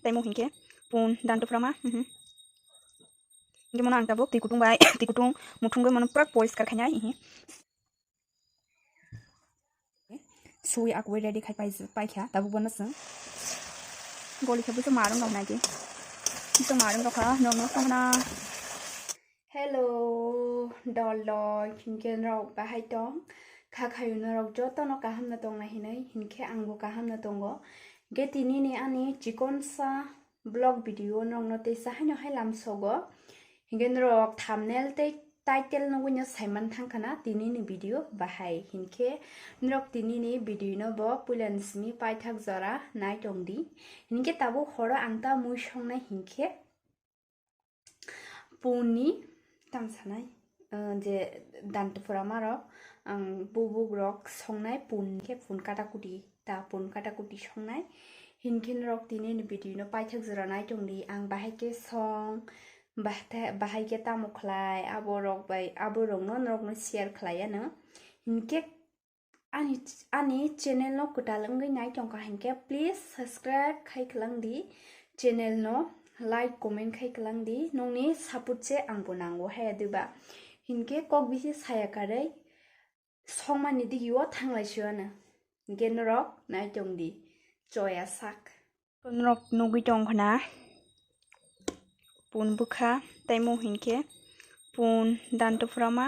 TaMo hinke pun dan tu frama hinke mono ang tabok ti kutung bai ti kutung muthunggo mono prak poriskar khainai sui akwe ready khai pai kha tabu bono sung goli khabu so marung rok nai ge so marung rok ha no sana hello dolloy hinke rok bahai tong khakhayu norok joto no kaham na tong na hinai hinke angbo kaham na tongo ge tini ni ani chikon sa blog video nong no te sa haino hailam sogo hinge rok thumbnail te title no gunya saiman thangkana tini ni video bahai hinke norok tini ni video no bo pulansmi paithak jora nai tongdi hinke tabu horo angta mui songnai hinke puni tamsanai je dantupura marok ang bubuk rok songnai pun ke pun katakuti ta pun katakuti songnai hinkin rok tini ni video no paithak jora nai tongdi ang bahai ke song bahai ke TaMo khwlai aborok bai aborok no norok no share khwlaiano hinke ani channel no kutalangoi nai tongka hinke please subscribe khai klangdi channel no like comment khai klangdi nongni support che angbo nango hai aduba hinke kok bisi saya karai songmani digiwo thanglai suana hinke norok nai tongdi choya sak norok nugui tongkhana pun bwkha TaMo hinke pun danto frama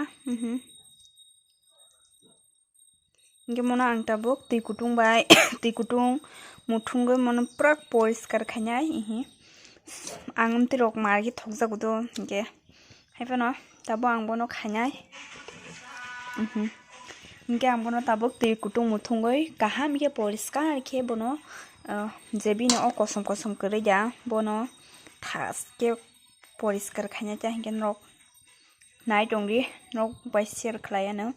hinke mono ang tabok ti kutung bai ti kutung muthunggo mono prak poriskar khainai angam ti rok margi thokjagodo hinke haifano tabo ang bono khainai hinke ang bono tabok ti kutung muthungoi kaham ke poriskar khe bono jebino o kosom kosom kore ja bono thas ke poriskar khainai ta hinke rok nai tongri rok bai share khlaiano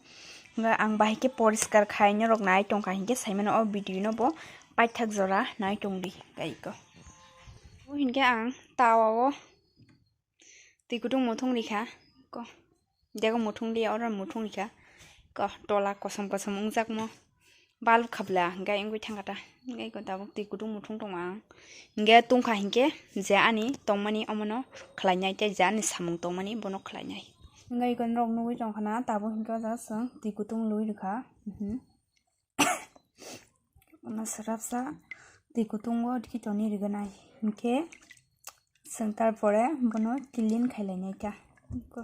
nga ang bahai ke poriskar khaina rok nai tongka hinke saimano o video no bo paithak jora nai tongri gaiko hinke ang tawao ti kutung muthung rikha ko dego muthung li ora muthung rikha ko tola kosom kosom ungjak mo balu khabla ga engui thangata ngai ko tabuk ti kutung muthung tongma nge tungkha hinke je ani tongmani omono khlainai te jani samung tongmani bono khlainai ngai kon rok nugui tongkhana tabo hinka jasang ti kutung lui rikha ona sarapsa ti kutungo diki toni riganai hinke sengtar pore bono kilin khailainai ta ko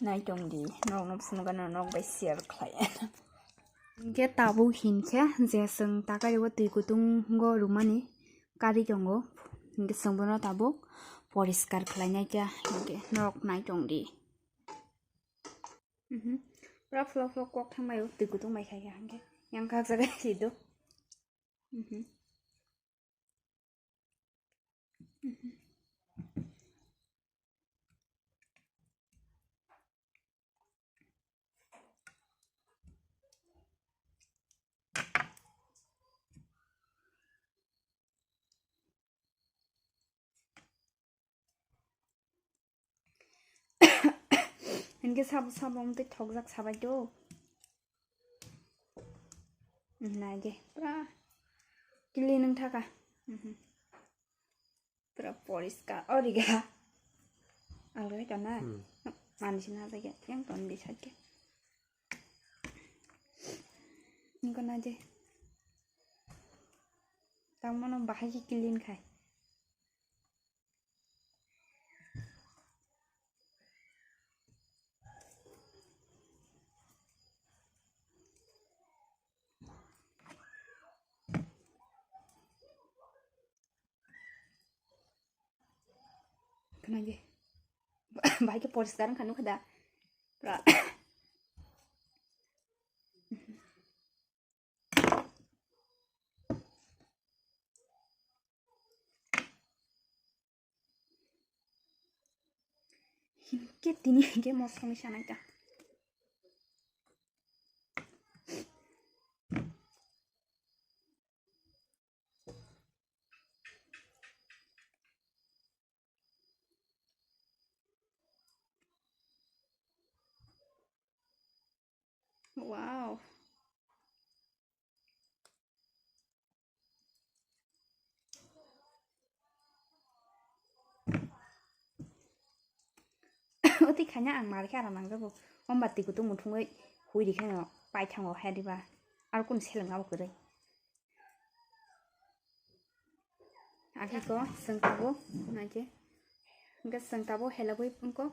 nai tongdi norok no psunu gana norok bai share khlai hinke tabo hinke je seng takai wo ti kutung go rumani kari tongo hinke sengbono tabo poriskar khlainai ta hinke norok nai tongdi pura flow kok thangmayo ti kutung mai khai hange yang ka jaga sido hinke sabong te thokjak sabai to nage pura kili nang thaka pura poriskar origa algai tana manisina jage yang ton di sake ingko naje tamono bahai kilin khai kenapa bahai ke poriskar kan kada pra hinke tini hinke mosong sanai ta wow tikhanya ang marke ara nangjago omba tikutung muthungoi hui dikhano paithango hadiba ar kun selengabo korai ake ko sengtabo naje hingga sengtabo helaboi pungko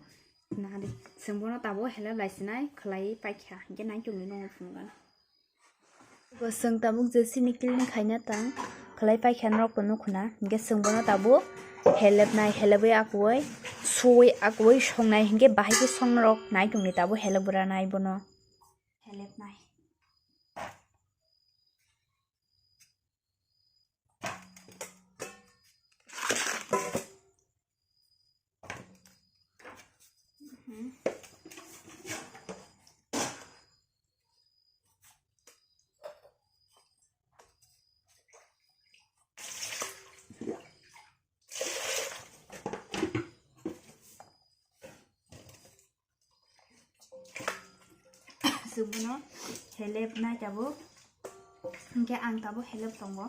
nadi sengbono tabo helab laisinai khwlai paikha hingga nai chungni nong phungan ko sengtabo jesini kilni khaina tang khwlai paikha rok kono khuna hingga sengbono tabo helab nai helabai akoi soi akoi songnai hingga bahai ke songrok nai chungni tabo helabura nai bono helab nai Subuno helep na jabo hingga ang tabo helep tongo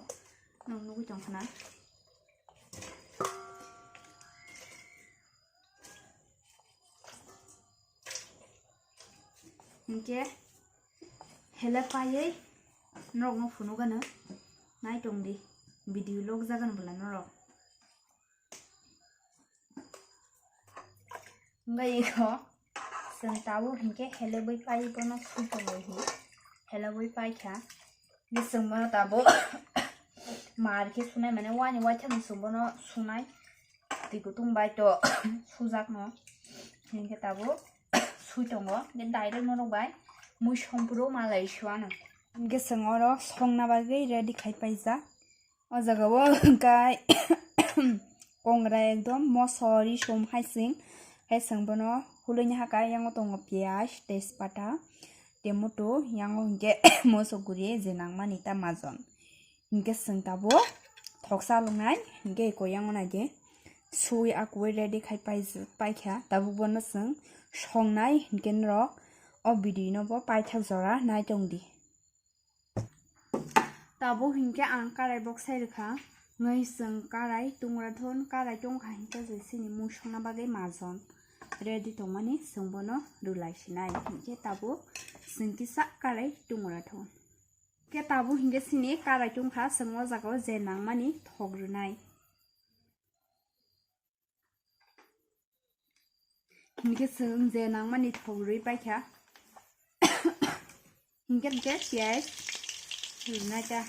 nong nugu jongkana hingga helep payai norok no phunu gana nai tongdi video log jagan bula norok hingga iko sengtabo hingga helabai pai bono sutongohi helabai pai kha ni sengbono tabo marke sunai mane wani waitham sengbono sunai tikutung bai to sujak no hingga tabo suitongo ge direct no bai mui sompuro malai shuano hingga sengoro songna bagai ready khai paija o jagao kai kongra ekdom mosori som haising hai sengbono hulainya haka yang tongo pias tejpata temoto yang hingge mosoguri jenang manita majon hingge sengtabo thoksa lungnai hingge ko yang onaje sui akoi ready khai paikha tabu bono seng songnai hingge rok o bidino bo paithak jora nai tongdi tabo hingge ang karai box sai rekha ngai seng karai tungrathon karai tongkha hingge jesini musona bagai majon ready tongmani sengbono rulai sinai hingge tabo sengkisa karai tungrathon ke tabo hingge sini karai tongkha sengmo jagao je nangmani thogrunai hingge seng je nangmani thogrui paikha hingge je pias runai ta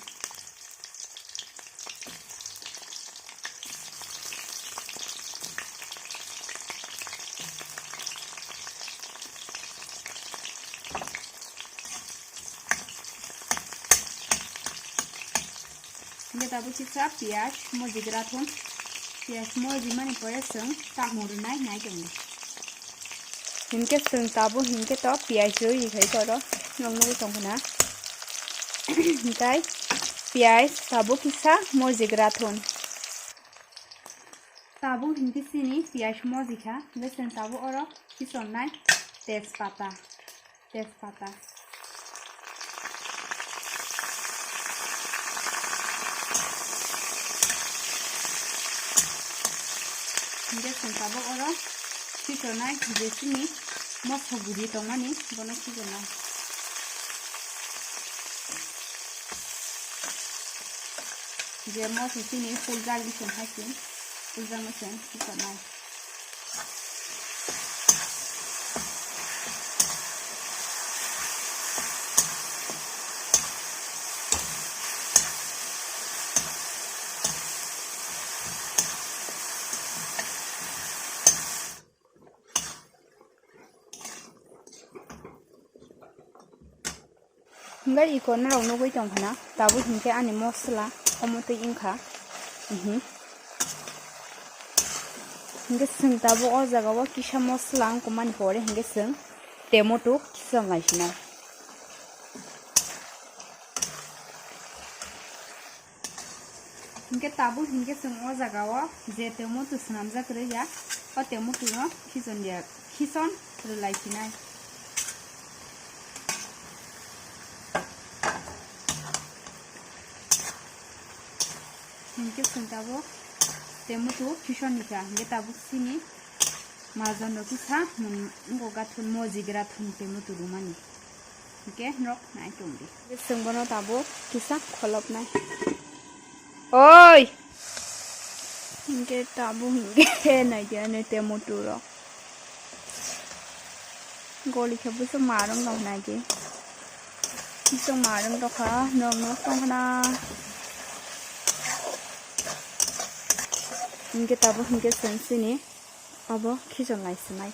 hingga tabo sisa pias moji grathon pias moji mani pore seng TaMo runai nai tongdi hingga seng tabo hingga to pias roi khai toro nong nugu tongkhana hingkai pias tabo kisa moji grathon tabo hingga sini pias moji kha hingga seng tabo oro kison nai tejpata hingga sengtabo oro kisonai jesini mosoguri tongmani bono kisonai je mososini fuljal bison hasin fuljal mosen kisonai hingga iko narok nugui tongkhana tabo hingke ani mosla omotoi ingkha hingga seng tabo o jagao kisa mosla angko mani pore hingga seng temoto kisong laisina hingga tabo hingga seng o jagao je temoto snamjak reya o temoto no kison rulaisina hingga seng tabo temoto kison nika hingga tabo sini Mazon ro kisa ngo gathun mojigra thun pe muturu mani. Oke, nok nai tumbi. Sengbono tabo kisa kholop nai. Oi. Inge tabo inge nai dia ne te muturo. Goli khabu so marong nong nai ge. So marong to kha no tong na. Inge tabo inge sensi ni. Abo kijon lai sinai.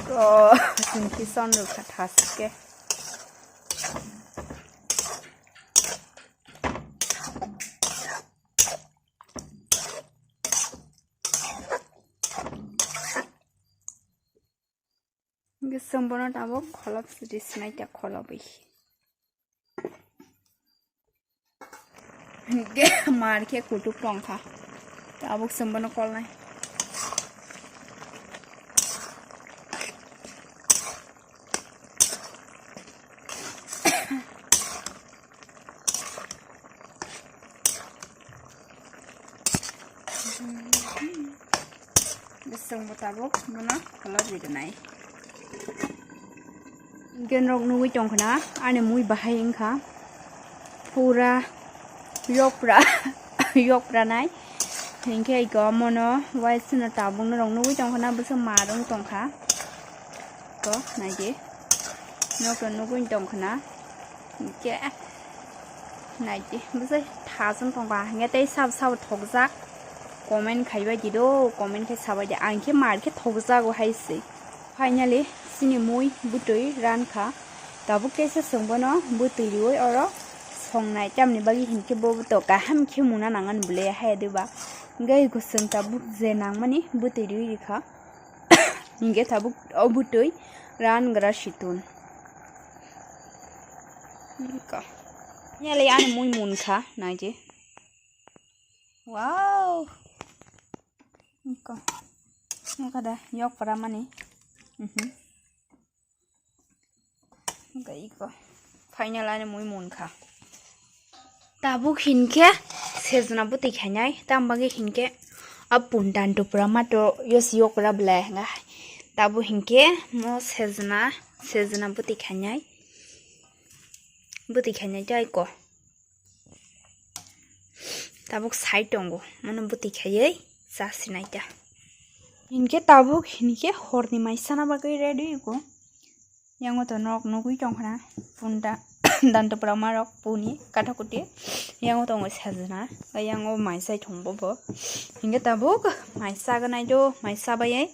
Ko sinki son ru khathas ke. Inge sembono tabo kholop sidi sinai ta kholobi. Inge mar ke kutu pongkha. Tabo sembono kol nai. Besong botabok mana kalau jadi naik. Genrok nunggu jongkna, ane mui bahai ingka, pura yokra naik. Hingga iko mono, wise na tabung nong nunggu jongkna besong marung tongka. Ko naik je, nok nunggu jongkna, hingga naik je, besok thasung tongka, hingga teh sab thok zak. Comment khabai jido comment ke sabai angke mar ke thokja go haise finally sini mui butui ran kha tabu ke se songbono butui roi oro songnai tamni bagi hinke bo to ka ham ke muna nangan bule ha deba gai go song tabu je nang mani butui roi kha inge tabu butui ran gra situn ka nyale an mui mun kha na je wow Iko, ika dah yok perama nih, iko, final ane mui munkha. Tabu hinke, sezona buti khanyai, tambage hinke, ab pundan to perama to yos yok pera belai nggak. Tabu hinke, mo sezona buti khanyai jai ko. Tabu side tonggo, mana buti khayai. Sasi naita. Inke tabuk hinke horni maisana bagai ready ko. Yang to norok nugui jongkna punda dan to pramarok puni kata kuti. Yang to ngos hazna, yang o maisai thongbo bo. Inke tabuk maisa ganai jo maisa bayai.